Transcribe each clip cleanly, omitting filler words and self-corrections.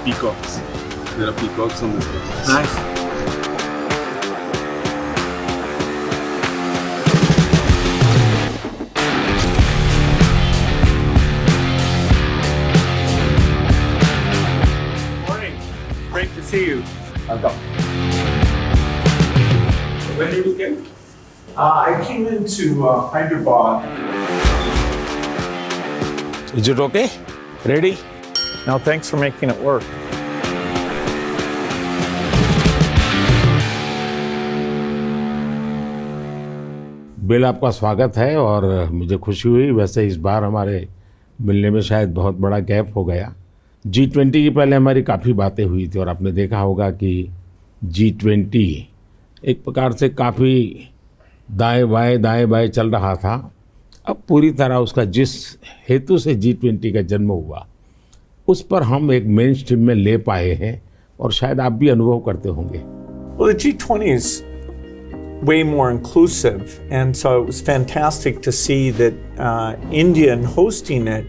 peacocks. There are peacocks on this campus. Nice. Morning. Great to see you. Welcome. When did you get? I came into Hyderabad. Is it okay? Ready? No, thanks for making it work. Bill, आपका स्वागत है और मुझे खुशी हुई। वैसे इस बार हमारे मिलने में शायद बहुत बड़ा गैप हो गया। G20 की पहले हमारी काफ़ी बातें हुई थी और आपने देखा होगा कि G20 एक प्रकार से काफ़ी दाएं बाएं चल रहा था। अब पूरी तरह उसका जिस हेतु से G20 का जन्म हुआ उस पर हम एक मेन स्ट्रीम में ले पाए हैं और शायद आप भी अनुभव करते होंगे। Well, the G20 is way more inclusive, and so it was fantastic to see that India, in hosting it,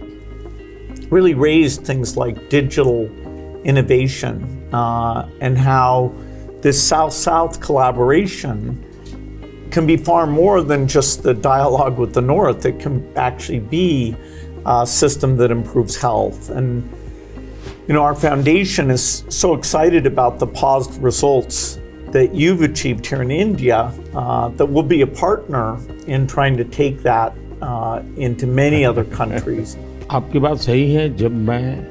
really raised things like digital innovation and how this South-South collaboration can be far more than just the dialogue with the North. It can actually be a system that improves health. And you know, our foundation is so excited about the positive results that you've achieved here in India that we'll be a partner in trying to take that into many other countries. आपकी बात सही है। जब मैं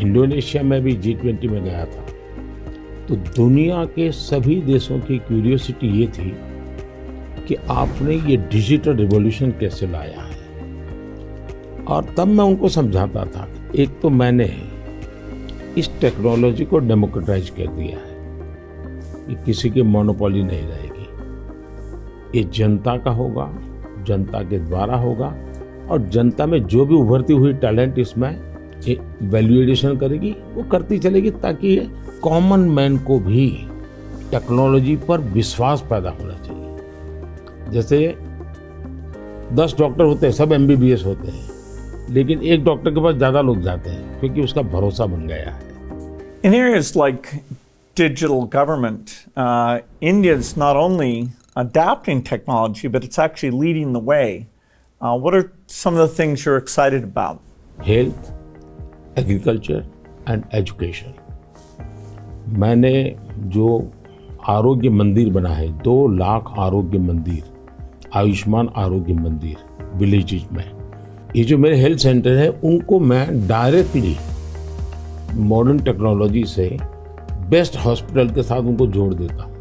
Indonesia में भी G20 में गया था तो दुनिया के सभी देशों की क्यूरियोसिटी ये थी कि आपने ये डिजिटल रिवॉल्यूशन कैसे लाया है। और तब मैं उनको समझाता था, एक तो मैंने इस टेक्नोलॉजी को डेमोक्रेटाइज कर दिया है, ये किसी की मोनोपोली नहीं रहेगी, ये जनता का होगा, जनता के द्वारा होगा और जनता में जो भी उभरती हुई टैलेंट इसमें वैल्यूएडिशन करेगी वो करती चलेगी, ताकि कॉमन मैन को भी टेक्नोलॉजी पर विश्वास पैदा होना चाहिए। जैसे 10 डॉक्टर होते हैं, सब MBBS होते हैं, लेकिन एक डॉक्टर के पास ज़्यादा लोग जाते हैं क्योंकि उसका भरोसा बन गया है। In areas like digital government, India is not only adapting technology, but it's actually leading the way. What are some of the things you're excited about? Health, agriculture and education. मैंने जो आरोग्य मंदिर बना है, 2 लाख आरोग्य मंदिर, आयुष्मान आरोग्य मंदिर विलेजेस में, ये जो मेरे हेल्थ सेंटर है उनको मैं डायरेक्टली मॉडर्न टेक्नोलॉजी से बेस्ट हॉस्पिटल के साथ उनको जोड़ देता हूँ।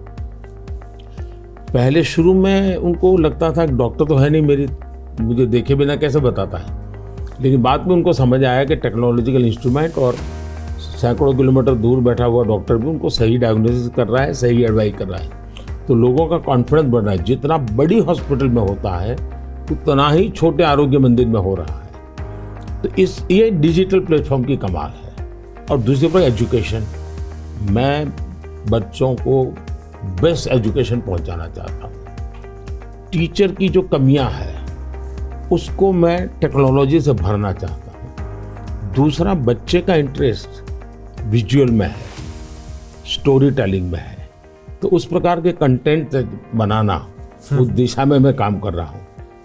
पहले शुरू में उनको लगता था कि डॉक्टर तो है नहीं, मुझे देखे बिना कैसे बताता है, लेकिन बाद में उनको समझ आया कि टेक्नोलॉजिकल इंस्ट्रूमेंट और सैकड़ों किलोमीटर दूर बैठा हुआ डॉक्टर भी उनको सही डायग्नोसिस कर रहा है, सही एडवाइस कर रहा है। तो लोगों का कॉन्फिडेंस बढ़ रहा है। जितना बड़ी हॉस्पिटल में होता है उतना ही छोटे आरोग्य मंदिर में हो रहा है। तो ये डिजिटल प्लेटफॉर्म की कमाल है। और दूसरी पर एजुकेशन, मैं बच्चों को बेस्ट एजुकेशन पहुंचाना चाहता हूँ। टीचर की जो कमियां हैं उसको मैं टेक्नोलॉजी से भरना चाहता हूँ। दूसरा, बच्चे का इंटरेस्ट विजुअल में है, स्टोरी टेलिंग में है, तो उस प्रकार के कंटेंट बनाना, उस दिशा में मैं काम कर रहा हूँ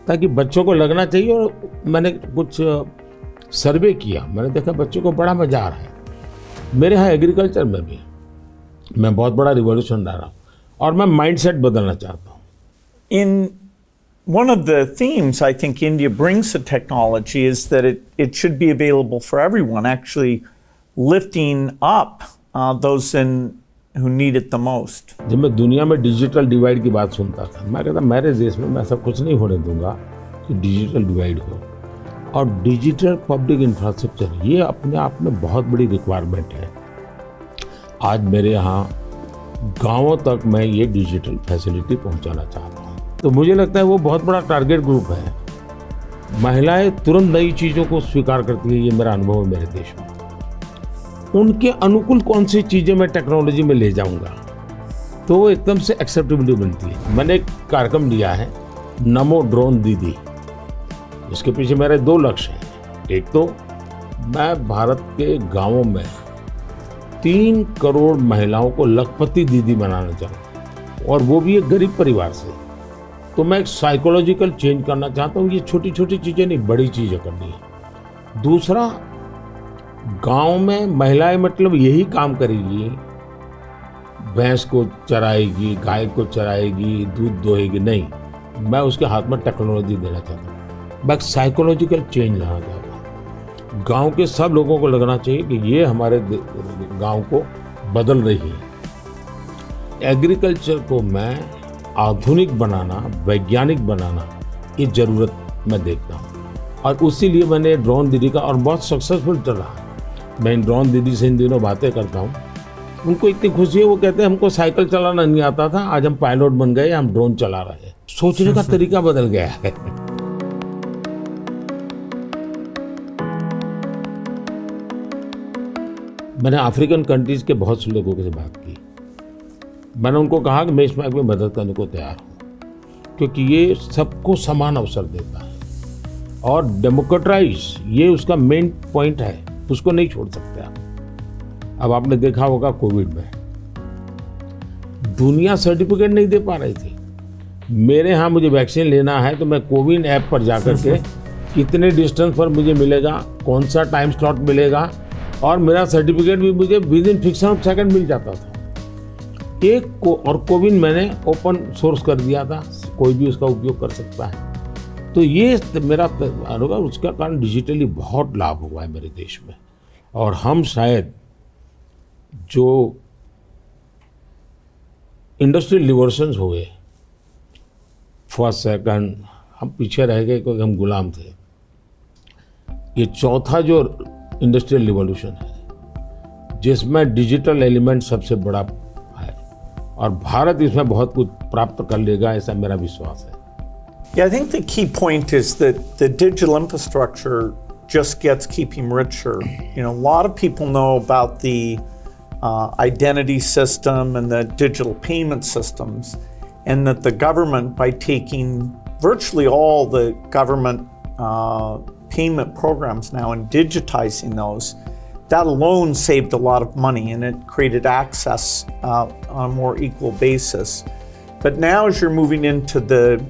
ताकि बच्चों को लगना चाहिए। और मैंने कुछ सर्वे किया, मैंने देखा बच्चों को बड़ा मजा आ रहा है। मेरे यहाँ एग्रीकल्चर में भी मैं बहुत बड़ा रिवॉल्यूशन ला रहा हूँ और मैं माइंडसेट बदलना चाहता हूँ। In one of the themes I think India brings to technology is that it should be available for everyone, actually lifting up those who need it the most. जब मैं दुनिया में डिजिटल डिवाइड की बात सुनता था, मैं कहता मेरे देश में मैं ऐसा कुछ नहीं होने दूंगा कि डिजिटल डिवाइड हो। और डिजिटल पब्लिक इंफ्रास्ट्रक्चर ये अपने आप में बहुत बड़ी रिक्वायरमेंट है। आज मेरे यहाँ गांवों तक मैं ये डिजिटल फैसिलिटी पहुंचाना चाहता हूँ। तो मुझे लगता है वो बहुत बड़ा टारगेट ग्रुप है। महिलाएं तुरंत नई चीज़ों को स्वीकार करती है, ये मेरा अनुभव है मेरे देश में। उनके अनुकूल कौन सी चीज़ें मैं टेक्नोलॉजी में ले जाऊंगा तो वो एकदम से एक्सेप्टेबिलिटी बनती है। मैंने एक कार्यक्रम लिया है, नमो ड्रोन दीदी। इसके पीछे मेरे 2 लक्ष्य हैं। एक तो मैं भारत के गांवों में 3 करोड़ महिलाओं को लखपति दीदी बनाना चाहता हूँ, और वो भी एक गरीब परिवार से। तो मैं एक साइकोलॉजिकल चेंज करना चाहता हूँ। ये छोटी छोटी चीज़ें नहीं, बड़ी चीज़ें करनी है। दूसरा, गांव में महिलाएं मतलब यही काम करेगी, भैंस को चराएगी, गाय को चराएगी, दूध दोहेगी, नहीं। मैं उसके हाथ में टेक्नोलॉजी देना चाहता हूँ। मैं साइकोलॉजिकल चेंज लाना चाहता हूँ। गांव के सब लोगों को लगना चाहिए कि ये हमारे गांव को बदल रही है। एग्रीकल्चर को मैं आधुनिक बनाना, वैज्ञानिक बनाना, ये ज़रूरत मैं देखता हूँ। और उसी लिए मैंने ड्रोन दीदी का, और बहुत सक्सेसफुल चला। मैं ड्रोन दीदी से इन दिनों बातें करता हूँ, उनको इतनी खुशी है, वो कहते हैं हमको साइकिल चलाना नहीं आता था, आज हम पायलट बन गए, हम ड्रोन चला रहे हैं। सोचने का तरीका बदल गया है। मैंने अफ्रीकन कंट्रीज के बहुत से लोगों से बात की। मैंने उनको कहा कि मैं इसमें आपकी मदद करने को तैयार हूँ, क्योंकि ये सबको समान अवसर देता है और डेमोक्रेटाइज, ये उसका मेन पॉइंट है, उसको नहीं छोड़ सकते आप। अब आपने देखा होगा कोविड में दुनिया सर्टिफिकेट नहीं दे पा रही थी। मेरे यहाँ मुझे वैक्सीन लेना है तो मैं कोविन ऐप पर जाकर के कितने डिस्टेंस पर मुझे मिलेगा, कौन सा टाइम स्लॉट मिलेगा, और मेरा सर्टिफिकेट भी मुझे within fraction of second मिल जाता था। और कोविन मैंने ओपन सोर्स कर दिया था, कोई भी उसका उपयोग कर सकता है। तो ये मेरा होगा, उसका कारण डिजिटली बहुत लाभ हुआ है मेरे देश में। और हम शायद जो इंडस्ट्रियल रिवॉल्यूशंस हुए, फर्स्ट सेकंड, हम पीछे रह गए क्योंकि हम गुलाम थे। ये चौथा जो इंडस्ट्रियल रिवॉल्यूशन है, जिसमें डिजिटल एलिमेंट सबसे बड़ा है, और भारत इसमें बहुत कुछ प्राप्त कर लेगा, ऐसा मेरा विश्वास है। Yeah, I think the key point is that the digital infrastructure just gets keeping richer. You know, a lot of people know about the identity system and the digital payment systems, and that the government, by taking virtually all the government payment programs now and digitizing those, that alone saved a lot of money and it created access on a more equal basis. But now as you're moving into the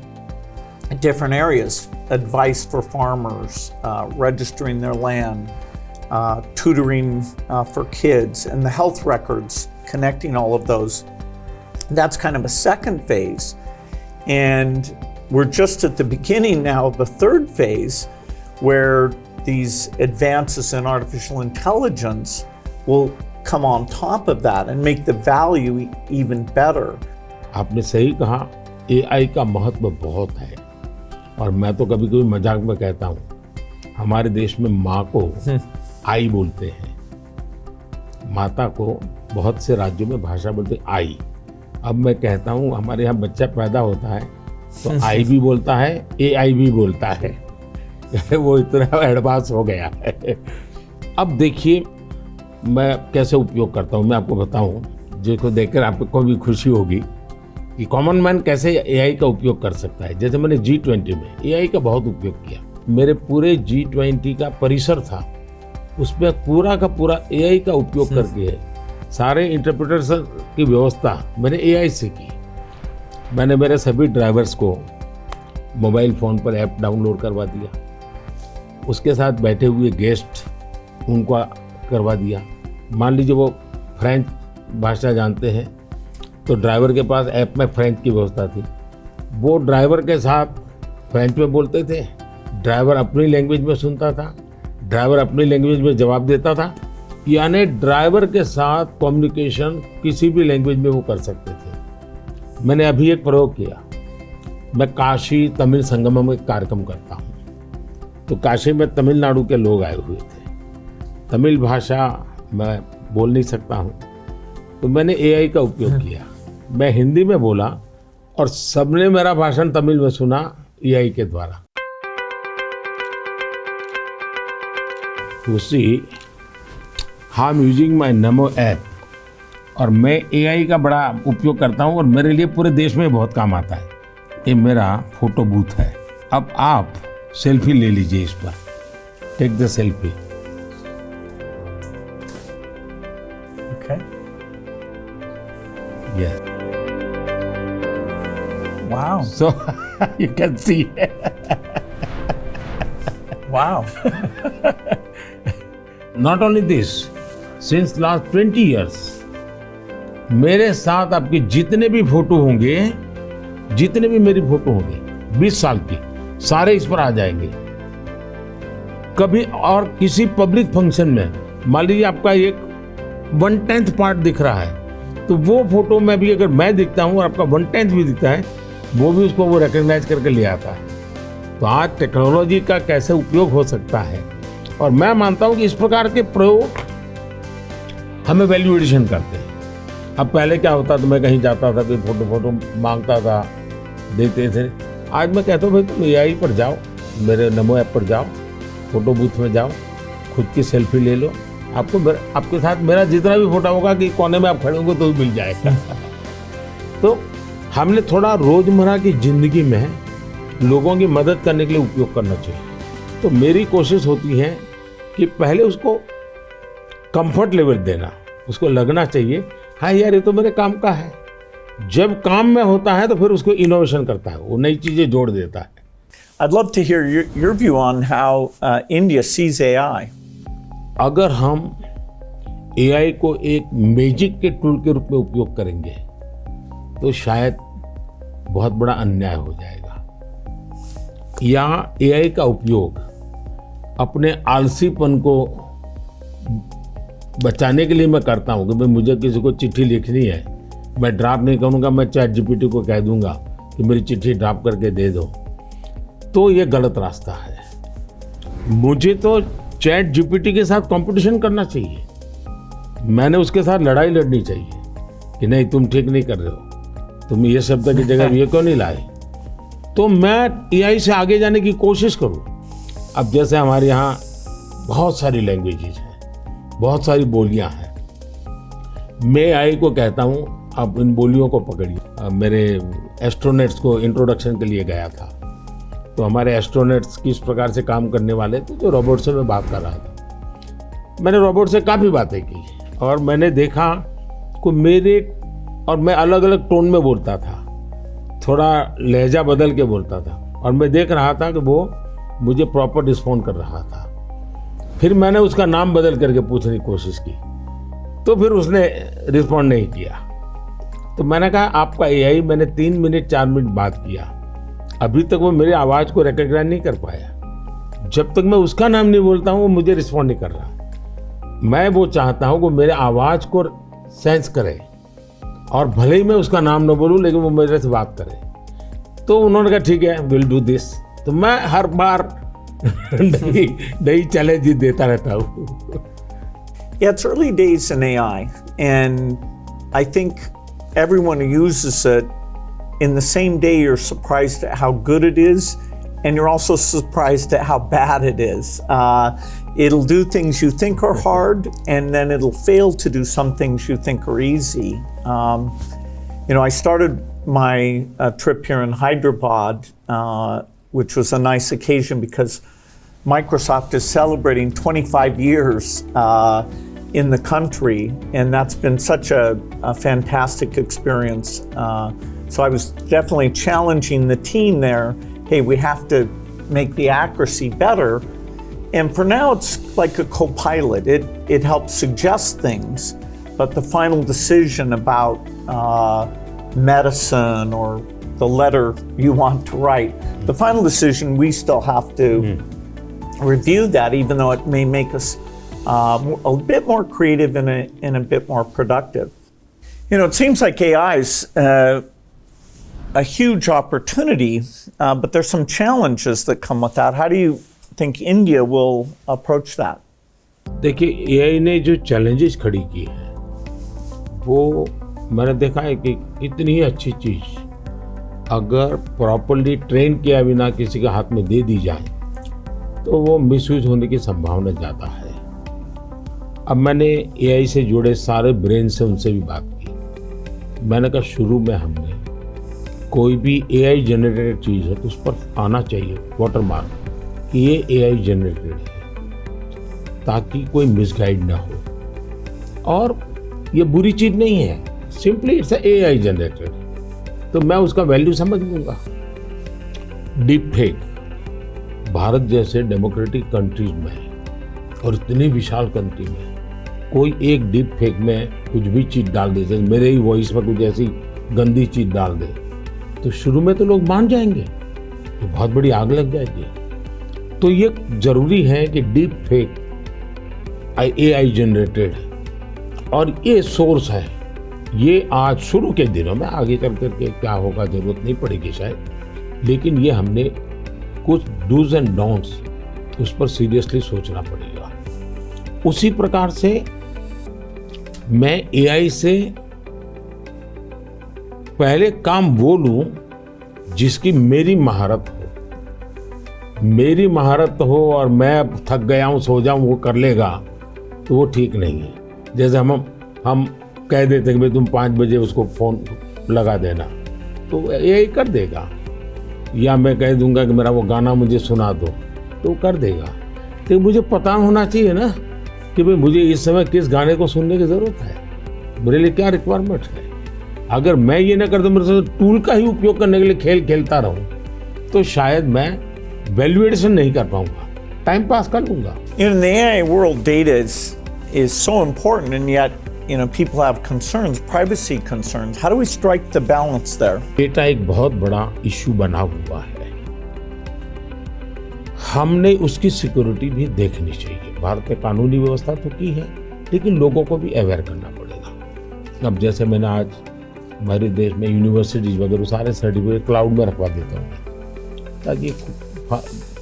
different areas, advice for farmers, registering their land, tutoring for kids, and the health records, connecting all of those, that's kind of a second phase. And we're just at the beginning now of a third phase where these advances in artificial intelligence will come on top of that and make the value even better. आपने सही कहा, AI का महत्व बहुत है। और मैं तो कभी कभी मजाक में कहता हूँ, हमारे देश में माँ को आई बोलते हैं, माता को बहुत से राज्यों में भाषा बोलते हैं आई। अब मैं कहता हूँ हमारे यहाँ बच्चा पैदा होता है तो आई भी बोलता है, AI भी बोलता है। वो इतना एडवांस हो गया है। अब देखिए मैं कैसे उपयोग करता हूँ, मैं आपको बताऊँ, जिसको देखकर आपको भी खुशी होगी कि कॉमन मैन कैसे AI का उपयोग कर सकता है। जैसे मैंने G20 में AI का बहुत उपयोग किया। मेरे पूरे G20 का परिसर था, उसमें पूरा का पूरा AI का उपयोग करके सारे इंटरप्रिटेशन की व्यवस्था मैंने AI से की। मैंने मेरे सभी ड्राइवर्स को मोबाइल फ़ोन पर ऐप डाउनलोड करवा दिया, उसके साथ बैठे हुए गेस्ट उनको करवा दिया। मान लीजिए वो फ्रेंच भाषा जानते हैं तो ड्राइवर के पास ऐप में फ्रेंच की व्यवस्था थी, वो ड्राइवर के साथ फ्रेंच में बोलते थे, ड्राइवर अपनी लैंग्वेज में सुनता था, ड्राइवर अपनी लैंग्वेज में जवाब देता था। यानी ड्राइवर के साथ कम्युनिकेशन किसी भी लैंग्वेज में वो कर सकते थे। मैंने अभी एक प्रयोग किया, मैं काशी तमिल संगमम में कार्यक्रम करता हूँ, तो काशी में तमिलनाडु के लोग आए हुए थे, तमिल भाषा मैं बोल नहीं सकता हूँ, तो मैंने AI का उपयोग किया। मैं हिंदी में बोला और सबने मेरा भाषण तमिल में सुना AI के द्वारा। उसी I am using my NaMo app, और मैं AI का बड़ा उपयोग करता हूँ और मेरे लिए पूरे देश में बहुत काम आता है। ये मेरा फोटो बूथ है। अब आप सेल्फी ले लीजिए इस पर, take the selfie. Yes. Wow. So you can see. Wow. Not only this, since last 20 years, मेरे साथ आपके जितने भी फोटो होंगे, जितने भी मेरी फोटो होंगे 20 साल की, सारे इस पर आ जाएंगे। कभी और किसी पब्लिक फंक्शन में मान लीजिए आपका एक 1/10 पार्ट दिख रहा है, तो वो फोटो में भी अगर मैं दिखता हूँ और आपका 1/10 भी दिखता है, वो भी उसको वो रिकग्नाइज करके ले आता है। तो आज टेक्नोलॉजी का कैसे उपयोग हो सकता है, और मैं मानता हूँ कि इस प्रकार के प्रयोग हमें वैल्यू एडिशन करते हैं। अब पहले क्या होता था, मैं कहीं जाता था, कोई फोटो मांगता था, देते थे। आज मैं कहता हूँ भाई तुम AI पर जाओ, मेरे नमो ऐप पर जाओ, फोटो बूथ में जाओ, खुद की सेल्फी ले लो, आपके साथ मेरा जितना भी फोटो होगा कि कोने में आप खड़े होंगे तो मिल जाएगा। तो हमने थोड़ा रोजमर्रा की जिंदगी में लोगों की मदद करने के लिए उपयोग करना चाहिए। तो मेरी कोशिश होती है कि पहले उसको कंफर्ट लेवल देना, उसको लगना चाहिए हाँ यार ये तो मेरे काम का है। जब काम में होता है तो फिर उसको इनोवेशन करता है, वो नई चीजें जोड़ देता है। I'd love to hear your view on how India sees AI. अगर हम AI को एक मैजिक के टूल के रूप में उपयोग करेंगे तो शायद बहुत बड़ा अन्याय हो जाएगा। या AI का उपयोग अपने आलसीपन को बचाने के लिए मैं करता हूँ कि भाई मुझे किसी को चिट्ठी लिखनी है, मैं ड्राफ्ट नहीं करूँगा, मैं ChatGPT को कह दूंगा कि मेरी चिट्ठी ड्राफ्ट करके दे दो, तो ये गलत रास्ता है। मुझे तो ChatGPT के साथ कंपटीशन करना चाहिए, मैंने उसके साथ लड़ाई लड़नी चाहिए कि नहीं तुम ठीक नहीं कर रहे हो, तुम ये शब्द की जगह ये क्यों नहीं लाए, तो मैं AI से आगे जाने की कोशिश करूँ। अब जैसे हमारे यहाँ बहुत सारी लैंग्वेजेज हैं, बहुत सारी बोलियां हैं, मैं AI को कहता हूँ आप इन बोलियों को पकड़िए। मेरे एस्ट्रोनॉट्स को इंट्रोडक्शन के लिए गया था, तो हमारे एस्ट्रोनॉट्स किस प्रकार से काम करने वाले थे, तो रोबोट से मैं बात कर रहा था। मैंने रोबोट से काफ़ी बातें की और मैंने देखा कि मैं अलग अलग टोन में बोलता था, थोड़ा लहजा बदल के बोलता था, और मैं देख रहा था कि वो मुझे प्रॉपर रिस्पॉन्ड कर रहा था। फिर मैंने उसका नाम बदल करके पूछने की कोशिश की, तो फिर उसने रिस्पॉन्ड नहीं किया। तो मैंने कहा आपका AI, मैंने 3 मिनट 4 मिनट बात किया, अभी तक वो मेरी आवाज़ को रिकॉग्नाइज नहीं कर पाया। जब तक मैं उसका नाम नहीं बोलता हूँ वो मुझे रिस्पॉन्ड नहीं कर रहा। मैं वो चाहता हूँ कि मेरे आवाज़ को सेंस करे, और भले ही मैं उसका नाम न बोलूँ लेकिन वो मेरे से बात करे। तो उन्होंने कहा ठीक है, विल डू दिस। तो मैं हर बार नई चैलेंज देता रहता हूँ। Yeah, it's early days in AI, and I think everyone who uses it, in the same day you're surprised at how good it is, and you're also surprised at how bad it is. It'll do things you think are hard, and then it'll fail to do some things you think are easy. I started my trip here in Hyderabad, which was a nice occasion because Microsoft is celebrating 25 years in the country, and that's been such a fantastic experience. So I was definitely challenging the team there. Hey, we have to make the accuracy better. And for now, it's like a co-pilot. It helps suggest things, but the final decision about medicine or the letter you want to write, the final decision, we still have to review that, even though it may make us a bit more creative and a bit more productive. It seems like AI is a huge opportunity, but there's some challenges that come with that. How do you think India will approach that? देखिए, AI ने जो challenges खड़ी की है, वो मैंने देखा है कि इतनी अच्छी चीज अगर प्रॉपर्ली ट्रेन किया बिना किसी के हाथ में दे दी जाए तो वो मिसयूज होने की संभावना ज़्यादा है। अब मैंने AI से जुड़े सारे ब्रेन से उनसे भी बात की। मैंने कहा शुरू में हमने कोई भी AI जनरेटेड चीज़ है तो उस पर आना चाहिए वाटरमार्क कि ये AI जनरेटेड है, ताकि कोई मिसगाइड ना हो। और ये बुरी चीज़ नहीं है, सिंपली इट्स AI जनरेटेड, तो मैं उसका वैल्यू समझ लूंगा। डीप फेक भारत जैसे डेमोक्रेटिक कंट्रीज में और इतनी विशाल कंट्री में कोई एक डीप फेक में कुछ भी चीज डाल दे, जैसे मेरे ही वॉइस में कुछ ऐसी गंदी चीज डाल दे, तो शुरू में तो लोग मान जाएंगे, तो बहुत बड़ी आग लग जाएगी। तो ये जरूरी है कि डीप फेक AI जनरेटेड और ये सोर्स है, ये आज शुरू के दिनों में, आगे चल करके क्या होगा जरूरत नहीं पड़ेगी शायद, लेकिन ये हमने कुछ डूज एंड डोंट्स उस पर सीरियसली सोचना पड़ेगा। उसी प्रकार से मैं AI से पहले काम वो लूं जिसकी मेरी महारत हो और मैं थक गया हूं, सो जाऊं, वो कर लेगा, तो वो ठीक नहीं है। जैसे हम कह देते कि भाई तुम 5 बजे उसको फोन लगा देना, तो AI कर देगा, या मैं कह दूंगा कि मेरा वो गाना मुझे सुना दो, तो कर देगा। तो मुझे पता होना चाहिए ना कि भाई मुझे इस समय किस गाने को सुनने की जरूरत है, मेरे लिए क्या रिक्वायरमेंट है। अगर मैं ये ना कर दूं, मेरे से टूल का ही उपयोग करने के लिए खेल खेलता रहूं, तो शायद मैं वैल्यूएशन नहीं कर पाऊंगा, टाइम पास कर लूंगा। In the AI world, data is so important, and yet, people have concerns, privacy concerns. How do we strike the balance there? Data एक बहुत बड़ा इश्यू बना हुआ है, हमने उसकी सिक्योरिटी भी देखनी चाहिए। भारत में कानूनी व्यवस्था तो की है, लेकिन लोगों को भी अवेयर करना पड़ेगा। अब जैसे मैंने आज हमारे देश में यूनिवर्सिटीज वगैरह सारे सर्टिफिकेट क्लाउड में रखवा देता हूँ, ताकि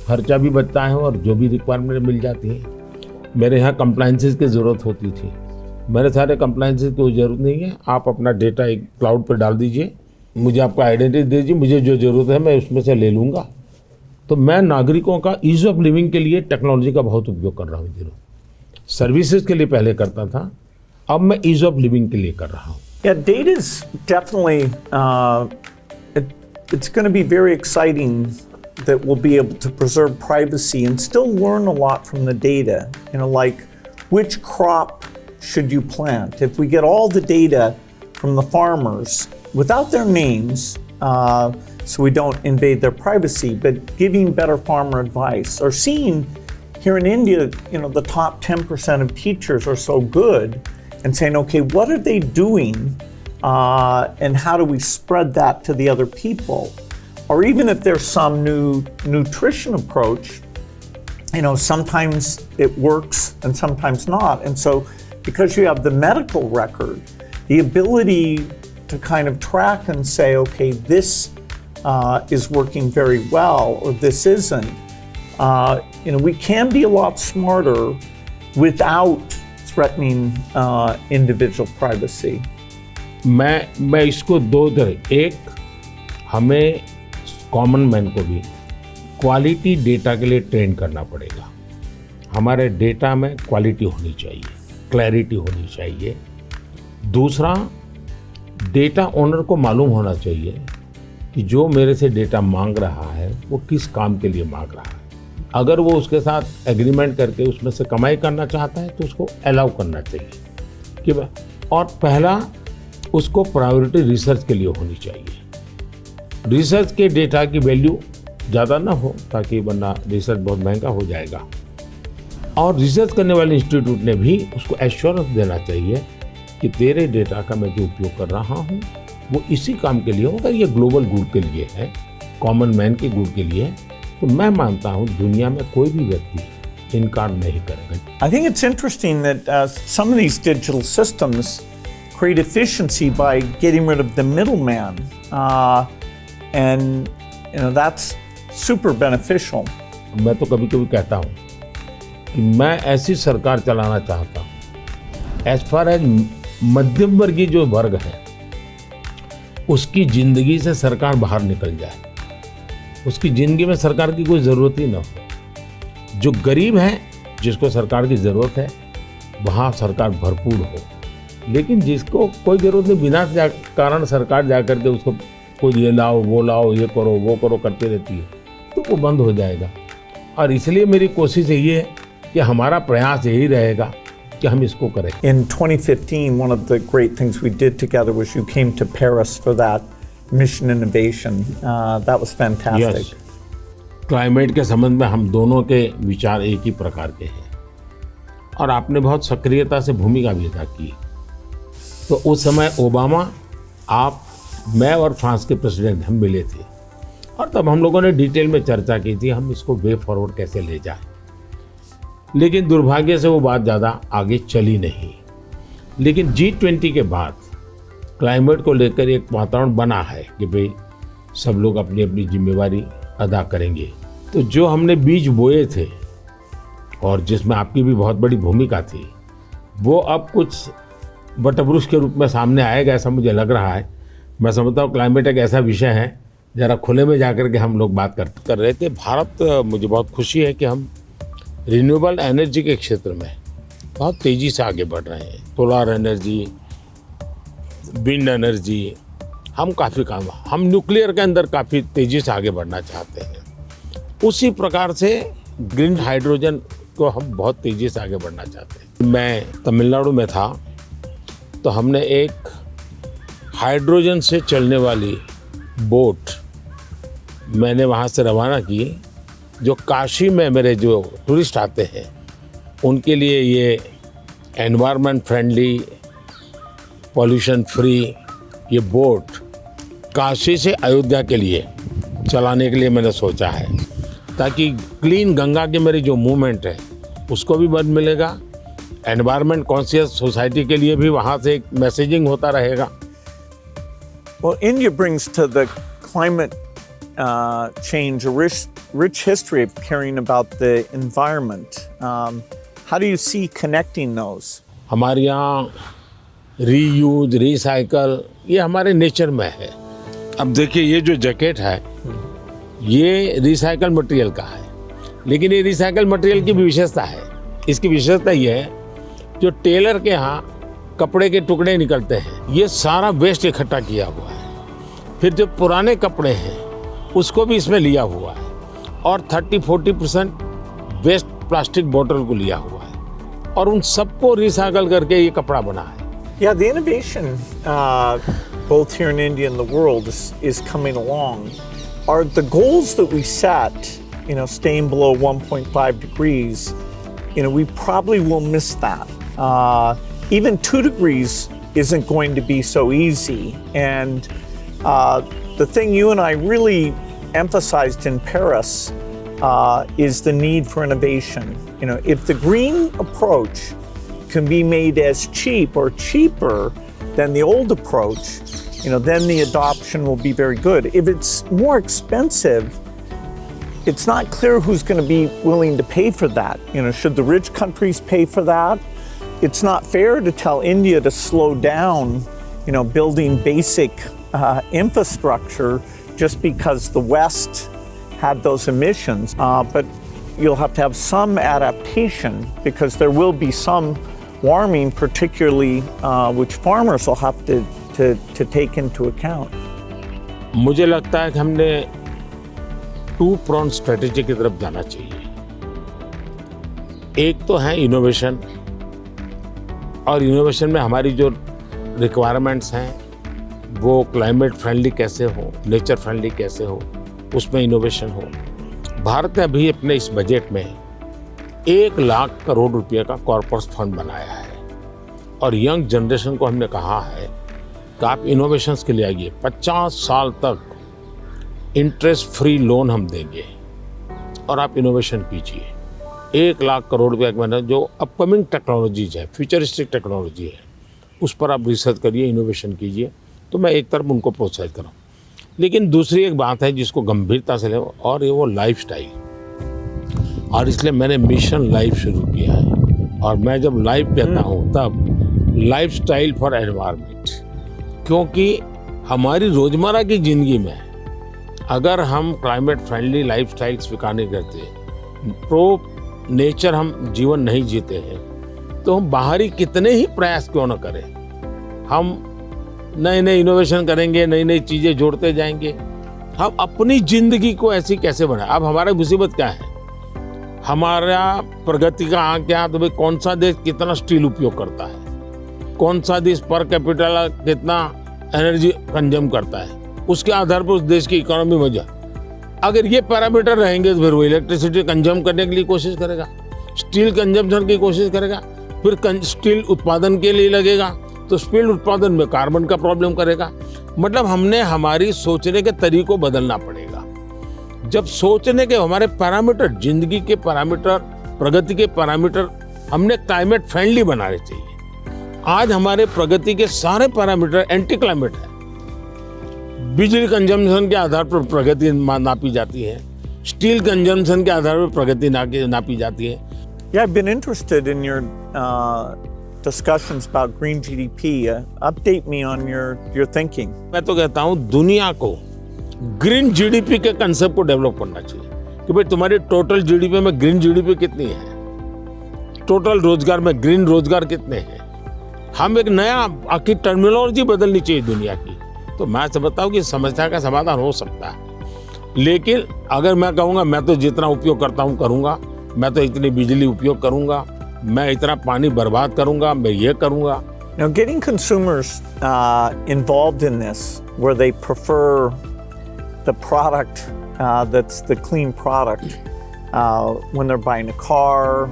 खर्चा भी बचता है और जो भी रिक्वायरमेंट मिल जाती है। मेरे यहाँ कंप्लायंसेस की ज़रूरत होती थी, मेरे सारे कंप्लायंसेस की कोई ज़रूरत नहीं है, आप अपना डेटा एक क्लाउड पर डाल दीजिए, मुझे आपका आइडेंटिटी दीजिए, मुझे जो ज़रूरत है मैं उसमें से ले लूँगा। तो मैं नागरिकों का ईज ऑफ लिविंग के लिए टेक्नोलॉजी का बहुत उपयोग कर रहा हूँ दिनों। सर्विसेज के लिए पहले करता था, अब मैं ईज ऑफ लिविंग के लिए कर रहा हूँ। Yeah, data is definitely, it's going to be very exciting that we'll be able to preserve privacy and still learn a lot from the data. Like which crop should you plant? If we get all the data from the farmers without their names, so we don't invade their privacy, but giving better farmer advice, or seeing here in India, the top 10% of teachers are so good, and saying, okay, what are they doing, and how do we spread that to the other people? Or even if there's some new nutrition approach, sometimes it works and sometimes not. And so because you have the medical record, the ability to kind of track and say, okay, this is working very well, or this isn't, we can be a lot smarter without threatening individual privacy. मैं इसको दो तरह, एक हमें common man को भी quality data के लिए ट्रेन करना पड़ेगा। हमारे डेटा में क्वालिटी होनी चाहिए, क्लैरिटी होनी चाहिए। दूसरा, डेटा ओनर को मालूम होना चाहिए कि जो मेरे से डेटा मांग रहा है वो किस काम के लिए मांग रहा है। अगर वो उसके साथ एग्रीमेंट करके उसमें से कमाई करना चाहता है तो उसको अलाउ करना चाहिए कि और पहला, उसको प्रायोरिटी रिसर्च के लिए होनी चाहिए। रिसर्च के डेटा की वैल्यू ज़्यादा ना हो, ताकि वरना रिसर्च बहुत महंगा हो जाएगा। और रिसर्च करने वाले इंस्टीट्यूट ने भी उसको एश्योरेंस देना चाहिए कि तेरे डेटा का मैं जो उपयोग कर रहा हूँ वो इसी काम के लिए होगा, ये ग्लोबल गुड के लिए है, कॉमन मैन के गुड के लिए। तो मैं मानता हूँ दुनिया में कोई भी व्यक्ति इनकार नहीं करेगा। I think it's interesting that some of these digital systems create efficiency by getting rid of the middleman, and that's super beneficial. मैं तो कभी कभी कहता हूँ कि मैं ऐसी सरकार चलाना चाहता हूँ एज फार एज मध्यम वर्गीय जो वर्ग है उसकी जिंदगी से सरकार बाहर निकल जाए, उसकी जिंदगी में सरकार की कोई ज़रूरत ही ना हो। जो गरीब है जिसको सरकार की ज़रूरत है वहाँ सरकार भरपूर हो, लेकिन जिसको कोई ज़रूरत नहीं, बिना कारण सरकार जा कर के उसको कोई ये लाओ वो लाओ, ये करो वो करो करती रहती है, तो वो बंद हो जाएगा। और इसलिए मेरी कोशिश यही है कि हमारा प्रयास यही रहेगा कि हम इसको करें। In 2015, one of the great things we did together was you came to Paris for that mission innovation. That was fantastic. Yes. Climate के संबंध में हम दोनों के विचार एक ही प्रकार के हैं और आपने बहुत सक्रियता से भूमिका भी अदा की। तो उस समय ओबामा, आप, मैं और फ्रांस के प्रेसिडेंट हम मिले थे और तब हम लोगों ने डिटेल में चर्चा की थी हम इसको वे फॉरवर्ड कैसे ले जाएं। लेकिन दुर्भाग्य से वो बात ज़्यादा आगे चली नहीं। लेकिन G20 के बाद क्लाइमेट को लेकर एक वातावरण बना है कि भाई सब लोग अपनी अपनी जिम्मेवारी अदा करेंगे। तो जो हमने बीज बोए थे और जिसमें आपकी भी बहुत बड़ी भूमिका थी, वो अब कुछ वटवृक्ष के रूप में सामने आएगा, ऐसा मुझे लग रहा है। मैं समझता हूँ क्लाइमेट एक ऐसा विषय है, ज़रा खुले में जाकर के हम लोग बात कर रहे थे। भारत, मुझे बहुत खुशी है कि हम रिन्यूएबल एनर्जी के क्षेत्र में बहुत तेज़ी से आगे बढ़ रहे हैं। सोलर एनर्जी, विंड एनर्जी, हम काफ़ी काम, हम न्यूक्लियर के अंदर काफ़ी तेज़ी से आगे बढ़ना चाहते हैं। उसी प्रकार से ग्रीन हाइड्रोजन को हम बहुत तेज़ी से आगे बढ़ना चाहते हैं। मैं तमिलनाडु में था तो हमने एक हाइड्रोजन से चलने वाली बोट मैंने वहाँ से रवाना की, जो काशी में मेरे जो टूरिस्ट आते हैं उनके लिए ये एनवायरनमेंट फ्रेंडली, पॉल्यूशन फ्री ये बोट काशी से अयोध्या के लिए चलाने के लिए मैंने सोचा है, ताकि क्लीन गंगा की मेरी जो मूवमेंट है उसको भी मदद मिलेगा, एनवायरनमेंट कॉन्शियस सोसाइटी के लिए भी वहाँ से एक मैसेजिंग होता रहेगा। Well, India brings to the climate change a rich history of caring about the environment. How do you see connecting those? हमारे यहाँ रीयूज, रिसाइकल ये हमारे नेचर में है। अब देखिए ये जो जैकेट है ये रिसाइकल मटेरियल का है, लेकिन ये रिसाइकल मटेरियल की भी विशेषता है। इसकी विशेषता ये है, जो टेलर के यहाँ कपड़े के टुकड़े निकलते हैं ये सारा वेस्ट इकट्ठा किया हुआ है। फिर जो पुराने कपड़े हैं उसको भी इसमें लिया हुआ है और 30-40% वेस्ट प्लास्टिक बोतल को लिया हुआ है और उन सबको रिसाइकल करके ये कपड़ा बना है। Yeah, the innovation both here in India and the world is coming along. Are the goals that we set, staying below 1.5 degrees, we probably will miss that. Even 2 degrees isn't going to be so easy. And the thing you and I really emphasized in Paris is the need for innovation. If the green approach can be made as cheap or cheaper than the old approach, then the adoption will be very good. If it's more expensive, it's not clear who's going to be willing to pay for that. Should the rich countries pay for that? It's not fair to tell India to slow down, building basic infrastructure just because the West had those emissions. But you'll have to have some adaptation because there will be some warming, particularly which farmers will have to take into account. मुझे लगता है कि हमने 2-pronged strategy की तरफ जाना चाहिए। एक तो है इनोवेशन, और इनोवेशन में हमारी जो रिक्वायरमेंट्स हैं वो क्लाइमेट फ्रेंडली कैसे हो, नेचर फ्रेंडली कैसे हो, उसमें इनोवेशन हो। भारत ने अभी अपने इस बजट में 1 लाख करोड़ रुपए का कॉर्पस फंड बनाया है और यंग जनरेशन को हमने कहा है कि आप इनोवेशंस के लिए आइए, 50 साल तक इंटरेस्ट फ्री लोन हम देंगे और आप इनोवेशन कीजिए। 1 लाख करोड़ रुपए का मैंने जो अपकमिंग टेक्नोलॉजीज है, फ्यूचरिस्टिक टेक्नोलॉजी है, उस पर आप रिसर्च करिए, इनोवेशन कीजिए। तो मैं एक तरफ उनको प्रोत्साहित करूँ, लेकिन दूसरी एक बात है जिसको गंभीरता से ले, और ये वो लाइफस्टाइल, और इसलिए मैंने मिशन लाइफ शुरू किया है। और मैं जब लाइफ कहता हूँ तब लाइफस्टाइल फॉर एनवायरनमेंट, क्योंकि हमारी रोजमर्रा की जिंदगी में अगर हम क्लाइमेट फ्रेंडली लाइफस्टाइल स्वीकार नहीं करते, प्रो नेचर हम जीवन नहीं जीते हैं, तो हम बाहरी कितने ही प्रयास क्यों न करें, हम नए नए इनोवेशन करेंगे, नई नई चीज़ें जोड़ते जाएंगे, हम अपनी जिंदगी को ऐसी कैसे बनाएं। अब हमारा मुसीबत क्या है, हमारा प्रगति का आंक क्या, तो भाई कौन सा देश कितना स्टील उपयोग करता है, कौन सा देश पर कैपिटल कितना एनर्जी कंज्यूम करता है, उसके आधार पर उस देश की इकोनॉमी में जा। अगर ये पैरामीटर रहेंगे तो फिर वो इलेक्ट्रिसिटी कंज्यूम करने के लिए कोशिश करेगा, स्टील कंजम्पशन की कोशिश करेगा, फिर स्टील उत्पादन के लिए लगेगा, तो स्टील उत्पादन में कार्बन का प्रॉब्लम करेगा। मतलब हमने हमारी सोचने के तरीकों बदलना पड़ेगा। जब सोचने के हमारे पैरामीटर, जिंदगी के पैरामीटर, प्रगति के पैरामीटर हमने क्लाइमेट फ्रेंडली बनाने चाहिए। आज हमारे प्रगति के सारे पैरामीटर एंटी क्लाइमेट है। बिजली कंजम्पशन के आधार पर प्रगति नापी जाती है, स्टील कंजम्पशन के आधार पर प्रगति नापी जाती है। Yeah, I've been interested in your discussions about green GDP. Update me on your thinking. मैं तो कहता हूँ दुनिया को ग्रीन जीडीपी के कंसेप्ट को डेवलप करना चाहिए कि भाई तुम्हारी टोटल जीडीपी में ग्रीन जीडीपी कितनी है, टोटल रोजगार में ग्रीन रोजगार कितने हैं। हम एक नया आखिर टर्मिनोलॉजी बदलनी चाहिए दुनिया की। तो मैं समझता हूँ कि समस्या का समाधान हो सकता है। लेकिन अगर मैं कहूँगा मैं तो जितना उपयोग करता हूँ करूँगा, मैं तो इतनी बिजली उपयोग करूँगा, मैं इतना पानी बर्बाद करूँगा, मैं ये करूँगा। Now, getting consumers involved in this, where they prefer the product that's the clean product when they're buying a car,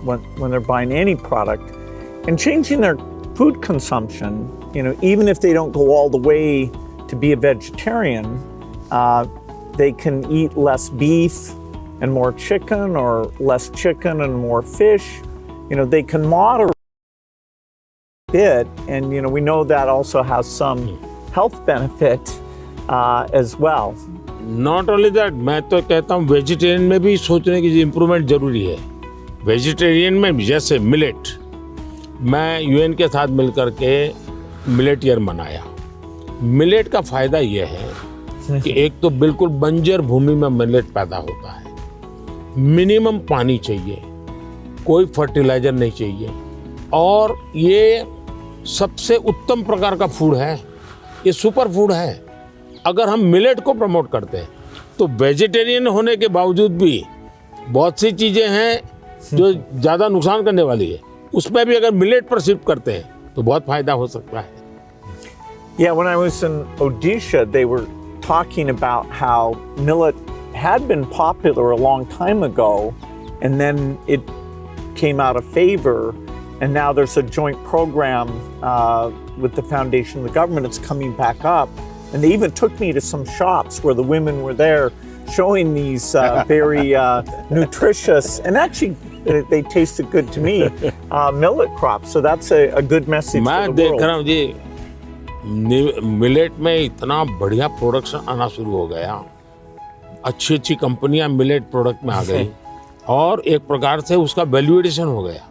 when they're buying any product, and changing their food consumption. You know, even if they don't go all the way to be a vegetarian, they can eat less beef and more chicken, or less chicken and more fish. You know, they can moderate a bit, and you know, we know that also has some health benefit as well. Not only that, मैं तो कहता हूँ vegetarian में भी सोचने की improvement जरूरी है। वेजिटेरियन में जैसे मिलेट, मैं यूएन के साथ मिलकर के मिलेट ईयर मनाया। मिलेट का फायदा यह है कि एक तो बिल्कुल बंजर भूमि में मिलेट पैदा होता है, मिनिमम पानी चाहिए, कोई फर्टिलाइजर नहीं चाहिए, और ये सबसे उत्तम प्रकार का फूड है, ये सुपर फूड है। अगर हम मिलेट को प्रमोट करते हैं तो वेजिटेरियन होने के बावजूद भी बहुत सी चीज़ें हैं जो ज़्यादा नुकसान करने वाली है, उसमें भी अगर मिलेट पर शिफ्ट करते हैं तो बहुत फायदा हो सकता है। Yeah, when I was in Odisha, they were talking about how millet had been popular a long time ago, and then it came out of favor, and now there's a joint program with the foundation and the government. It's coming back up, and they even took me to some shops where the women were there showing these very nutritious, and actually they tasted good to me, millet crops. So that's a good message for the world. मैं देख रहा हूँ जी, millet में इतना बढ़िया production आना शुरू हो गया, अच्छी अच्छी कंपनियां मिलेट प्रोडक्ट में आ गई, और एक प्रकार से उसका वैल्यूएशन हो गया।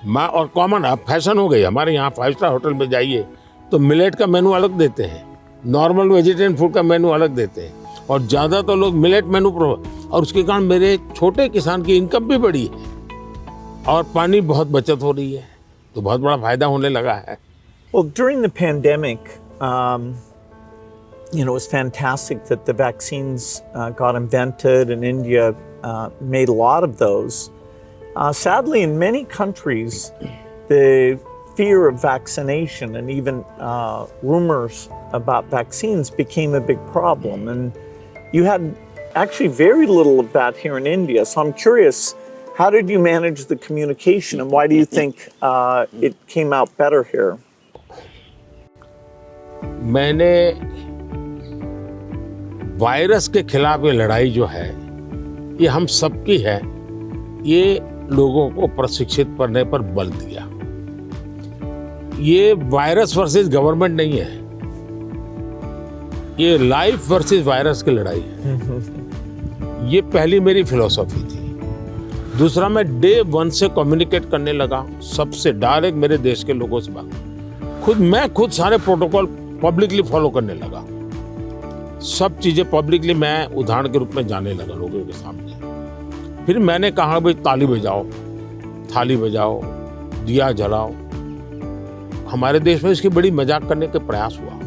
मैं और कॉमन अब फैशन हो गई। हमारे यहाँ 5 स्टार होटल में जाइए तो मिलेट का मेनू अलग देते हैं, नॉर्मल वेजिटेरियन फूड का मेनू अलग देते हैं, और ज़्यादातर लोग मिलेट मेनू और उसके कारण मेरे छोटे किसान की इनकम भी बढ़ी है और पानी बहुत बचत हो रही है, तो बहुत बड़ा फायदा होने लगा है। Well, during the pandemic, you know, it was fantastic that the vaccines got invented, and India made a lot of those. Sadly, in many countries, the fear of vaccination and even rumors about vaccines became a big problem. And you had actually very little of that here in India. So I'm curious, how did you manage the communication, and why do you think it came out better here? मैंने virus के खिलाफ ये लड़ाई जो है, ये हम सबकी है, ये लोगों को प्रशिक्षित करने पर बल दिया। ये वायरस वर्सेस गवर्नमेंट नहीं है, ये लाइफ वर्सेस वायरस की लड़ाई है। ये पहली मेरी फिलॉसफी थी। दूसरा, मैं डे 1 से कम्युनिकेट करने लगा सबसे डायरेक्ट, मेरे देश के लोगों से बात। मैं खुद सारे प्रोटोकॉल पब्लिकली फॉलो करने लगा, सब चीजें पब्लिकली मैं उदाहरण के रूप में जाने लगा लोगों के सामने। फिर मैंने कहा भाई ताली बजाओ, थाली बजाओ, दिया जलाओ। हमारे देश में इसकी बड़ी मजाक करने के प्रयास हुआ,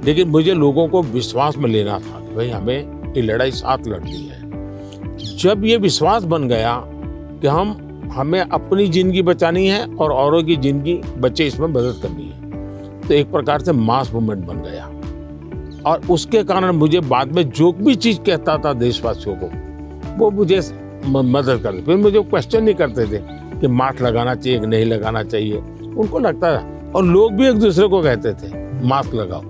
लेकिन मुझे लोगों को विश्वास में लेना था कि भाई हमें ये लड़ाई साथ लड़नी है। जब ये विश्वास बन गया कि हमें अपनी जिंदगी बचानी है और औरों की जिंदगी बचे इसमें मदद करनी है, तो एक प्रकार से मास मूवमेंट बन गया। और उसके कारण मुझे बाद में जो भी चीज कहता था देशवासियों को, वो मुझे मदद करते। फिर मुझे क्वेश्चन नहीं करते थे कि मास्क लगाना चाहिए कि नहीं लगाना चाहिए, उनको लगता था। और लोग भी एक दूसरे को कहते थे मास्क लगाओ।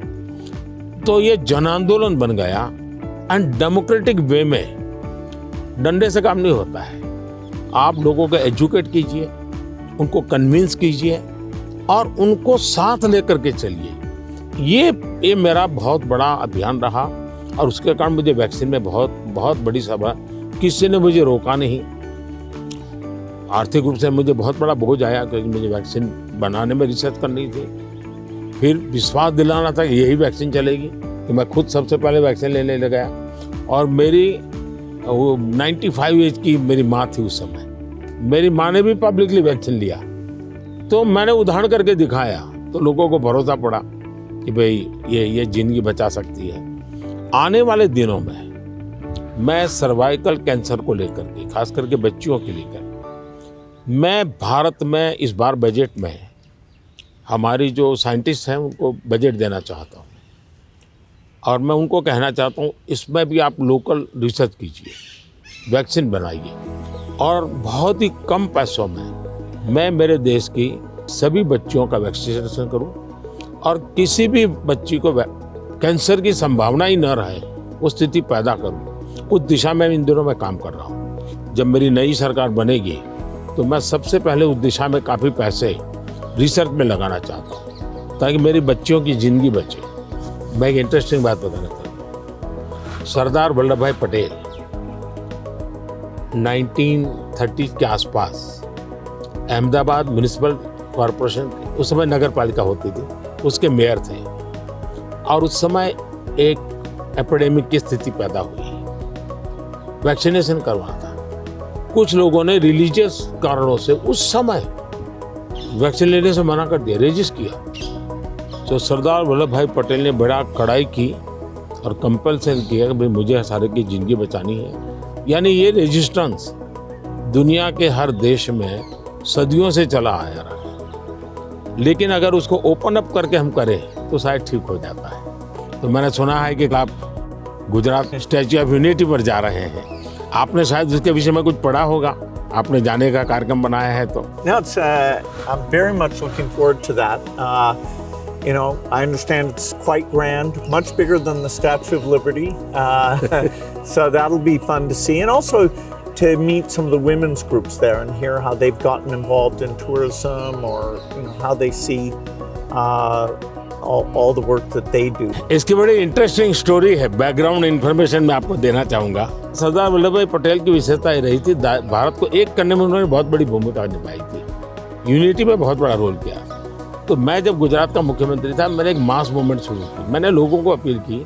तो ये जन आंदोलन बन गया। एंड डेमोक्रेटिक वे में डंडे से काम नहीं होता है। आप लोगों को एजुकेट कीजिए, उनको कन्विंस कीजिए और उनको साथ लेकर के चलिए। ये मेरा बहुत बड़ा अभियान रहा और उसके कारण मुझे वैक्सीन में बहुत बड़ी सभा, किसी ने मुझे रोका नहीं। आर्थिक रूप से मुझे बहुत बड़ा बोझ आया क्योंकि मुझे वैक्सीन बनाने में रिसर्च करनी थी। फिर विश्वास दिलाना था कि यही वैक्सीन चलेगी, कि मैं खुद सबसे पहले वैक्सीन लेने लग गया। और मेरी 95 एज की मेरी माँ थी उस समय। मेरी माँ ने भी पब्लिकली वैक्सीन लिया, तो मैंने उदाहरण करके दिखाया, तो लोगों को भरोसा पड़ा कि भाई ये जिंदगी बचा सकती है। आने वाले दिनों में मैं सर्वाइकल कैंसर को लेकर के, खास करके बच्चियों के लेकर, मैं भारत में इस बार बजट में हमारी जो साइंटिस्ट हैं उनको बजट देना चाहता हूँ। और मैं उनको कहना चाहता हूँ इसमें भी आप लोकल रिसर्च कीजिए, वैक्सीन बनाइए और बहुत ही कम पैसों में मैं मेरे देश की सभी बच्चियों का वैक्सीनेशन करूँ और किसी भी बच्ची को कैंसर की संभावना ही न रहे वो स्थिति पैदा करूँ। उस दिशा में इन दिनों मैं काम कर रहा हूँ। जब मेरी नई सरकार बनेगी तो मैं सबसे पहले उस दिशा में काफ़ी पैसे रिसर्च में लगाना चाहता हूँ ताकि मेरी बच्चियों की ज़िंदगी बचे। मैं एक इंटरेस्टिंग बात बताना चाहता हूँ। सरदार वल्लभ भाई पटेल 1930 के आसपास अहमदाबाद म्यूनिसिपल कॉरपोरेशन, उस समय नगर पालिका होती थी, उसके मेयर थे। और उस समय एक एपिडेमिक की स्थिति पैदा हुई, वैक्सीनेशन करवाना था। कुछ लोगों ने रिलीजियस कारणों से उस समय वैक्सीन लेने से मना कर दिया, रेजिस्ट किया। तो सरदार वल्लभ भाई पटेल ने बड़ा कड़ाई की और कंपल्सन किया कि भाई मुझे सारे की ज़िंदगी बचानी है। यानी ये रेजिस्टेंस दुनिया के हर देश में सदियों से चला आया रहा, लेकिन अगर उसको ओपन अप करके हम करें तो शायद ठीक हो जाता है। तो मैंने सुना है कि आप गुजरात में स्टैच्यू ऑफ यूनिटी पर जा रहे हैं, आपने शायद उसके विषय में कुछ पढ़ा होगा, आपने जाने का कार्यक्रम बनाया है तो। No, it's, I'm very much looking forward to that. You know, I understand it's quite grand, much bigger than the Statue of Liberty. So that'll be fun to see. And also to meet some of the women's groups there and hear how they've gotten involved in tourism or how they see all the work that they do. इसकी बड़ी interesting story है, background information मैं आपको देना चाहूँगा। सरदार वल्लभ भाई पटेल की विशेषता ये रही थी, भारत को एक करने में उन्होंने बहुत बड़ी भूमिका निभाई थी, यूनिटी में बहुत बड़ा रोल किया। तो मैं जब गुजरात का मुख्यमंत्री था, मैंने एक मास मूवमेंट शुरू की। मैंने लोगों को अपील की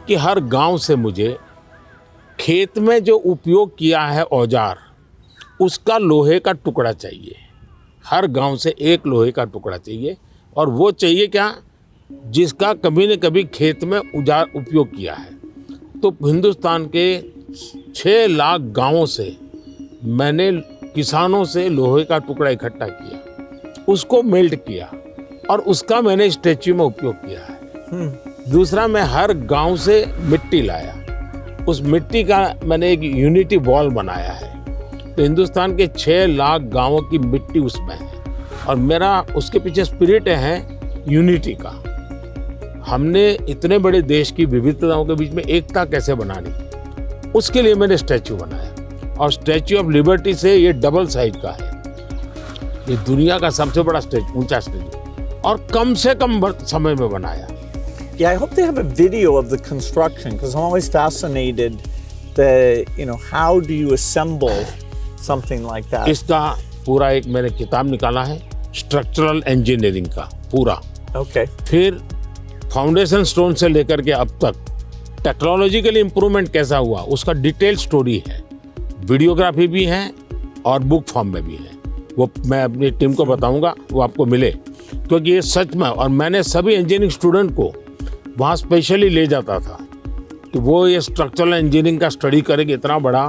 कि हर गांव से मुझे खेत में जो उपयोग किया है औजार, उसका लोहे का टुकड़ा चाहिए। हर गांव से एक लोहे का टुकड़ा चाहिए, और वो चाहिए क्या, जिसका कभी न कभी खेत में औजार उपयोग किया है। तो हिंदुस्तान के 6 लाख गांवों से मैंने किसानों से लोहे का टुकड़ा इकट्ठा किया, उसको मेल्ट किया और उसका मैंने स्टैच्यू में उपयोग किया है। दूसरा, मैं हर गांव से मिट्टी लाया, उस मिट्टी का मैंने एक यूनिटी वॉल बनाया है। तो हिंदुस्तान के 6 लाख गांवों की मिट्टी उसमें है, और मेरा उसके पीछे स्पिरिट है यूनिटी का। हमने इतने बड़े देश की विविधताओं के बीच में एकता कैसे बनानी, उसके लिए मैंने स्टैच्यू बनाया। और स्टैच्यू ऑफ लिबर्टी से ये डबल साइज का है, ये दुनिया का सबसे बड़ा ऊंचा स्टैच्यू, और कम से कम समय में बनाया। Yeah, I hope they have a video of the construction because I'm always fascinated how do you assemble something like that? इसका पूरा एक मैंने किताब निकाला है, स्ट्रक्चरल इंजीनियरिंग का पूरा। Okay. फिर फाउंडेशन स्टोन से लेकर के अब तक टेक्नोलॉजिकल इम्प्रूवमेंट कैसा हुआ, उसका डिटेल स्टोरी है, वीडियोग्राफी भी है और बुक फॉर्म में भी है। वो मैं अपनी टीम को बताऊंगा, वो आपको मिले, क्योंकि ये सच में। और मैंने सभी इंजीनियरिंग स्टूडेंट को वहाँ स्पेशली ले जाता था कि वो ये स्ट्रक्चरल इंजीनियरिंग का स्टडी करेंगे। इतना बड़ा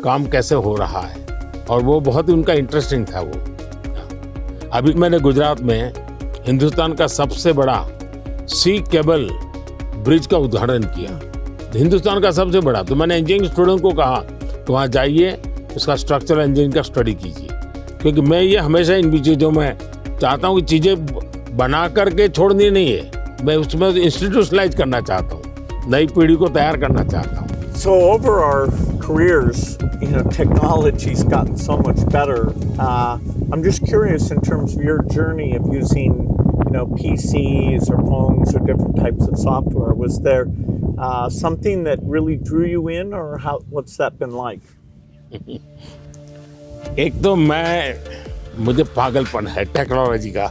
काम कैसे हो रहा है, और वो बहुत ही उनका इंटरेस्टिंग था वो। अभी मैंने गुजरात में हिंदुस्तान का सबसे बड़ा सी केबल ब्रिज का उद्घाटन किया, हिंदुस्तान का सबसे बड़ा। तो मैंने इंजीनियरिंग स्टूडेंट को कहा तो वहाँ जाइए, उसका स्ट्रक्चरल इंजीनियरिंग का स्टडी कीजिए, क्योंकि मैं ये हमेशा इन चीज़ों में चाहता हूँ कि चीज़ें बना करके छोड़नी नहीं है, मैं उसमें इंस्टीट्यूशनलाइज करना चाहता हूँ, नई पीढ़ी को तैयार करना चाहता हूँ। So over our careers, technology's gotten so much better. I'm just curious in terms of your journey of using, PCs or phones or different types of software. Was there something that really drew you in, or what's that been like? एक तो मुझे पागलपन है technology का,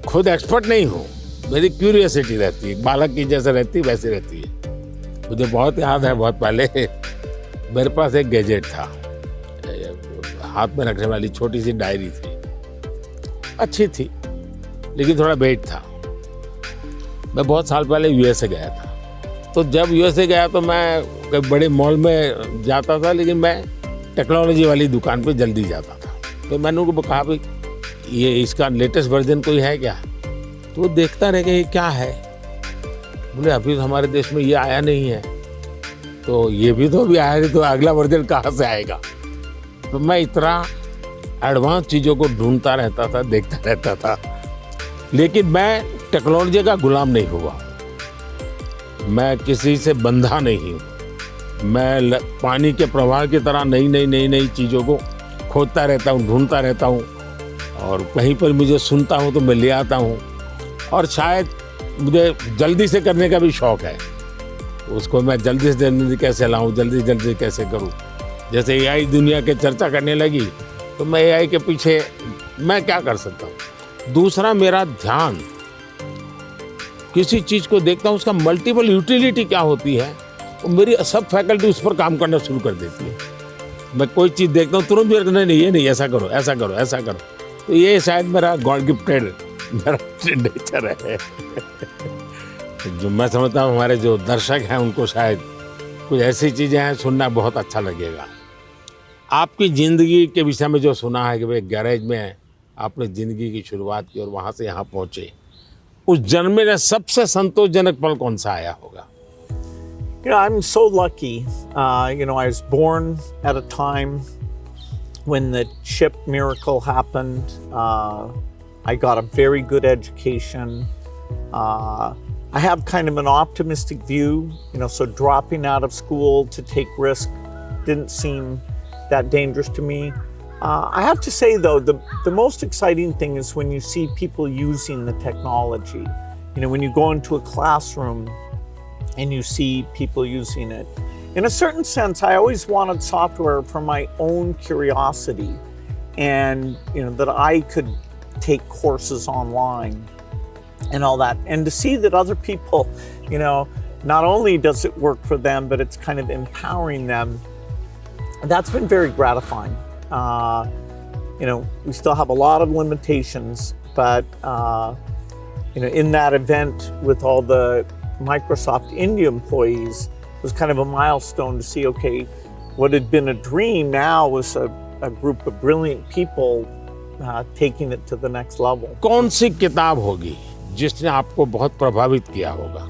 खुद expert नहीं हूँ, मेरी क्यूरियोसिटी रहती है, बालक की जैसे रहती है वैसे रहती है। मुझे बहुत याद है, बहुत पहले मेरे पास एक गैजेट था, हाथ में रखने वाली छोटी सी डायरी थी, अच्छी थी लेकिन थोड़ा वेट था। मैं बहुत साल पहले यूएसए गया था, तो जब यूएसए गया तो मैं बड़े मॉल में जाता था, लेकिन मैं टेक्नोलॉजी वाली दुकान पे जल्दी जाता था। तो मैंने उनको कहा भाई ये इसका लेटेस्ट वर्जन कोई है क्या? तो वो देखता रह गया ये क्या है, बोले अभी तो हमारे देश में ये आया नहीं है, तो ये भी तो अभी आया नहीं, तो अगला वर्जन कहाँ से आएगा? तो मैं इतना एडवांस चीज़ों को ढूंढता रहता था, देखता रहता था, लेकिन मैं टेक्नोलॉजी का गुलाम नहीं हुआ, मैं किसी से बंधा नहीं हूँ। मैं पानी के प्रवाह की तरह नई चीज़ों को खोजता रहता हूँ, ढूंढता रहता हूँ, और कहीं पर मुझे सुनता हूँ तो मैं ले आता हूँ। और शायद मुझे जल्दी से करने का भी शौक़ है, उसको मैं जल्दी से जल्दी कैसे लाऊं, जल्दी जल्दी कैसे करूं। जैसे एआई दुनिया के चर्चा करने लगी तो मैं एआई के पीछे मैं क्या कर सकता हूं। दूसरा, मेरा ध्यान किसी चीज़ को देखता हूं, उसका मल्टीपल यूटिलिटी क्या होती है, और मेरी सब फैकल्टी उस पर काम करना शुरू कर देती है। मैं कोई चीज़ देखता हूँ तुरंत नहीं ये नहीं, ऐसा करो ऐसा करो ऐसा करो। तो ये शायद मेरा गॉड गिफ्टेड मेरा नेचर है। जो मैं समझता हूँ हमारे जो दर्शक हैं उनको शायद कुछ ऐसी चीज़ें हैं सुनना बहुत अच्छा लगेगा। आपकी ज़िंदगी के विषय में जो सुना है कि भाई गैरेज में आपने ज़िंदगी की शुरुआत की और वहाँ से यहाँ पहुँचे, उस जन्म में सबसे संतोषजनक पल कौन सा आया होगा? I'm so lucky. I was born at a time when the chip miracle happened. I got a very good education. I have kind of an optimistic view, so dropping out of school to take risk didn't seem that dangerous to me. I have to say, though, the most exciting thing is when you see people using the technology. When you go into a classroom and you see people using it. In a certain sense, I always wanted software for my own curiosity, and that I could take courses online and all that, and to see that other people, not only does it work for them, but it's kind of empowering them. That's been very gratifying. We still have a lot of limitations, but in that event with all the Microsoft India employees, it was kind of a milestone to see, okay, what had been a dream now was a group of brilliant people taking it to the next level. कौन सी किताब होगी जिसने आपको बहुत प्रभावित किया होगा?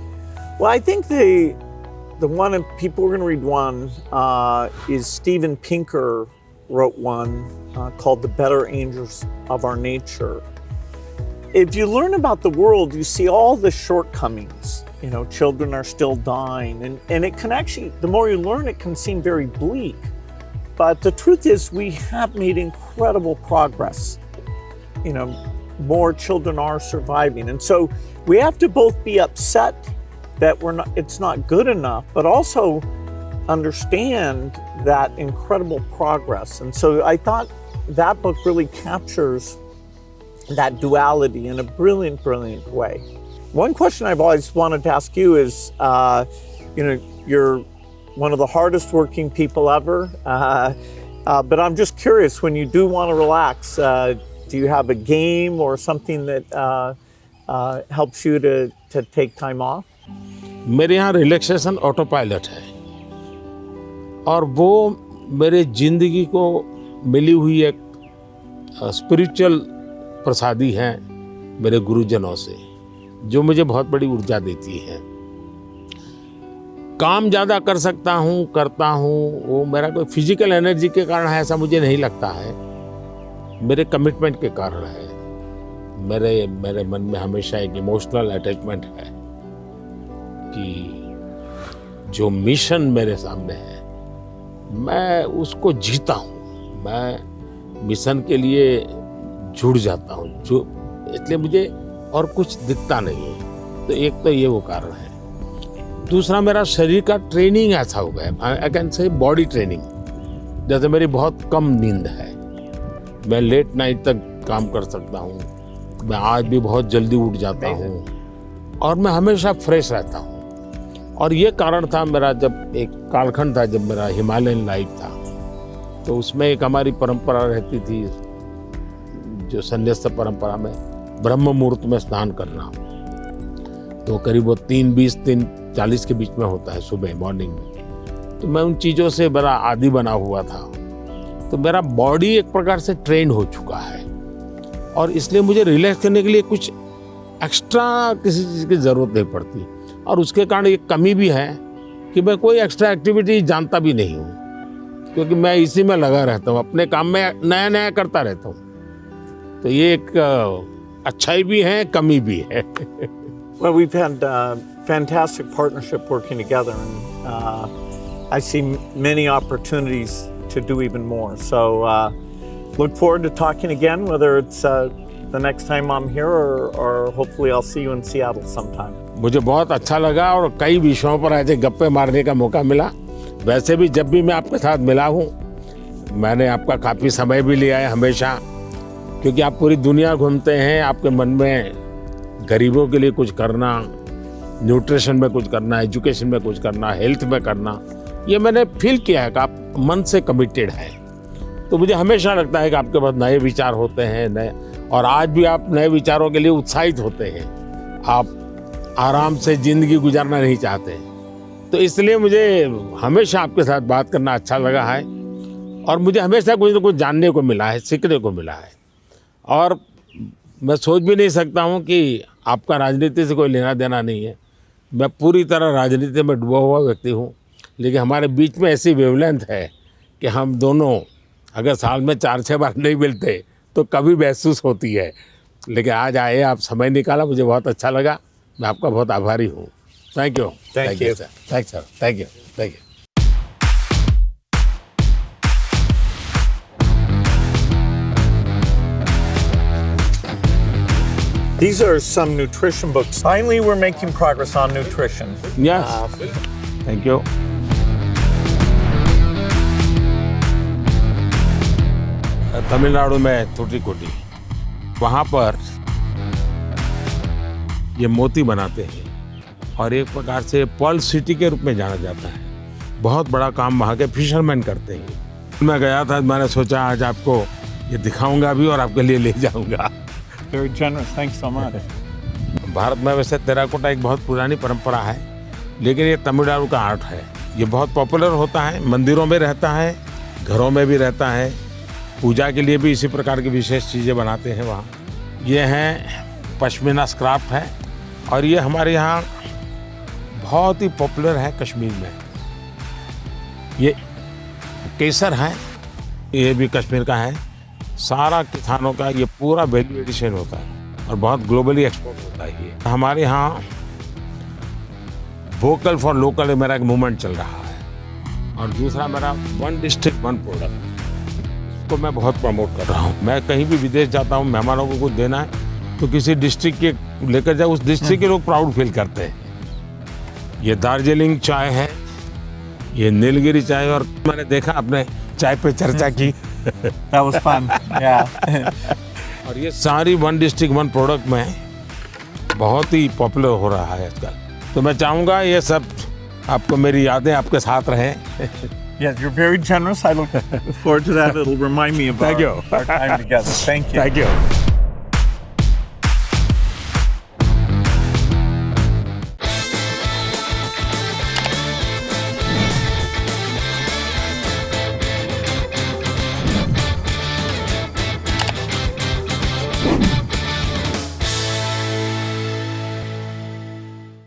Well, I think the one, and people are going to read one, is Steven Pinker wrote one called The Better Angels of Our Nature. If you learn about the world, you see all the shortcomings. Children are still dying, and it can actually, the more you learn, it can seem very bleak. But the truth is, we have made incredible progress. More children are surviving. And so we have to both be upset that it's not good enough, but also understand that incredible progress. And so I thought that book really captures that duality in a brilliant, brilliant way. One question I've always wanted to ask you is, you're one of the hardest working people ever, but I'm just curious, when you do want to relax, do you have a game or something that helps you to take time off? मेरे यहाँ relaxation auto pilot है, और वो मेरे जिंदगी को मिली हुई एक स्पिरिचुअल प्रसादी है मेरे गुरुजनों से, जो मुझे बहुत बड़ी ऊर्जा देती है। काम ज़्यादा कर सकता हूँ, करता हूँ, वो मेरा कोई फिजिकल एनर्जी के कारण है ऐसा मुझे नहीं लगता है, मेरे कमिटमेंट के कारण है। मेरे मन में हमेशा एक इमोशनल अटैचमेंट है कि जो मिशन मेरे सामने है मैं उसको जीता हूँ, मैं मिशन के लिए जुड़ जाता हूँ, जो इसलिए मुझे और कुछ दिखता नहीं है। तो एक तो ये वो कारण है। दूसरा, मेरा शरीर का ट्रेनिंग ऐसा हो गया, I can say body training. जैसे मेरी बहुत कम नींद है, मैं लेट नाइट तक काम कर सकता हूँ, मैं आज भी बहुत जल्दी उठ जाता हूँ और मैं हमेशा फ्रेश रहता हूँ। और ये कारण था मेरा, जब एक कालखंड था जब मेरा हिमालयन लाइफ था, तो उसमें एक हमारी परंपरा रहती थी, जो संन्यास्त परंपरा में ब्रह्म मुहूर्त में स्नान करना, तो करीब वो 3:20 3:40 के बीच में होता है सुबह मॉर्निंग में। तो मैं उन चीज़ों से बड़ा आदी बना हुआ था, तो मेरा बॉडी एक प्रकार से ट्रेन हो चुका है और इसलिए मुझे रिलैक्स करने के लिए कुछ एक्स्ट्रा किसी चीज़ की ज़रूरत नहीं पड़ती। और उसके कारण एक कमी भी है कि मैं कोई एक्स्ट्रा एक्टिविटी जानता भी नहीं हूँ, क्योंकि मैं इसी में लगा रहता हूँ, अपने काम में नया नया करता रहता हूँ। तो ये एक अच्छाई भी है, कमी भी है। Well, we've had fantastic partnership working together, and I see many opportunities to do even more. So look forward to talking again, whether it's the next time I'm here or hopefully I'll see you in Seattle sometime. मुझे बहुत अच्छा लगा और कई विषयों पर ऐसे गप्पे मारने का मौका मिला। वैसे भी जब भी मैं आपके साथ मिला हूँ, मैंने आपका काफ़ी समय भी लिया है हमेशा, क्योंकि आप पूरी दुनिया घूमते हैं, आपके मन में गरीबों के लिए कुछ करना, न्यूट्रिशन में कुछ करना, एजुकेशन में कुछ करना, हेल्थ में करना, ये मैंने फील किया है कि आप मन से कमिटेड हैं। तो मुझे हमेशा लगता है कि आपके पास नए विचार होते हैं, नए, और आज भी आप नए विचारों के लिए उत्साहित होते हैं। आप आराम से ज़िंदगी गुजारना नहीं चाहते, तो इसलिए मुझे हमेशा आपके साथ बात करना अच्छा लगा है और मुझे हमेशा कुछ ना कुछ जानने को मिला है, सीखने को मिला है। और मैं सोच भी नहीं सकता हूँ कि आपका राजनीति से कोई लेना देना नहीं है, मैं पूरी तरह राजनीति में डूबा हुआ व्यक्ति हूँ, लेकिन हमारे बीच में ऐसी वेवलेंथ है कि हम दोनों अगर साल में 4-6 बार नहीं मिलते तो कभी महसूस होती है। लेकिन आज आए, आप समय निकाला, मुझे बहुत अच्छा लगा, मैं आपका बहुत आभारी हूँ। Thank you. Thank you. Sir, thank sir, thank you, thank you. These are some nutrition books. Finally, we're making progress on nutrition. Yes, thank you. Tamil Nadu में थूटीकोटी, वहाँ पर ये मोती बनाते हैं और एक प्रकार से पर्ल सिटी के रूप में जाना जाता है। बहुत बड़ा काम वहाँ के फिशरमैन करते हैं। मैं गया था, मैंने सोचा आज आपको ये दिखाऊंगा भी और आपके लिए ले जाऊंगा। Very generous. Thanks so much. Bharat में वैसे टेराकोटा एक बहुत पुरानी परंपरा है, लेकिन ये तमिलनाडु का आर्ट है। ये बहुत पॉपुलर होता है, मंदिरों में रहता है, घरों में भी रहता है, पूजा के लिए भी इसी प्रकार की विशेष चीज़ें बनाते हैं वहाँ। ये हैं पश्मीना स्क्राफ्ट है और ये हमारे यहाँ बहुत ही पॉपुलर है कश्मीर में। ये केसर है, ये भी कश्मीर का है। सारा किसानों का ये पूरा वैल्यू एडिशन होता है और बहुत ग्लोबली एक्सपोर्ट होता है। ये हमारे यहाँ वोकल फॉर लोकल मेरा एक मूवमेंट चल रहा है और दूसरा मेरा 1 डिस्ट्रिक्ट 1 प्रोडक्ट, इसको मैं बहुत प्रमोट कर रहा हूँ। मैं कहीं भी विदेश जाता हूँ, मेहमानों को कुछ देना है तो किसी डिस्ट्रिक्ट के लेकर जाए, उस डिस्ट्रिक्ट के लोग प्राउड फील करते हैं। ये दार्जिलिंग चाय है, ये नीलगिरी चाय, और मैंने देखा आपने चाय पे चर्चा की। That was fun. Yeah. और ये सारी 1 डिस्ट्रिक्ट 1 प्रोडक्ट में बहुत ही पॉपुलर हो रहा है आजकल। तो मैं चाहूँगा ये सब आपको, मेरी यादें आपके साथ रहें। Yes, you're very generous. I look forward to that. It'll remind me of Thank you. our time together. Thank you. Thank you.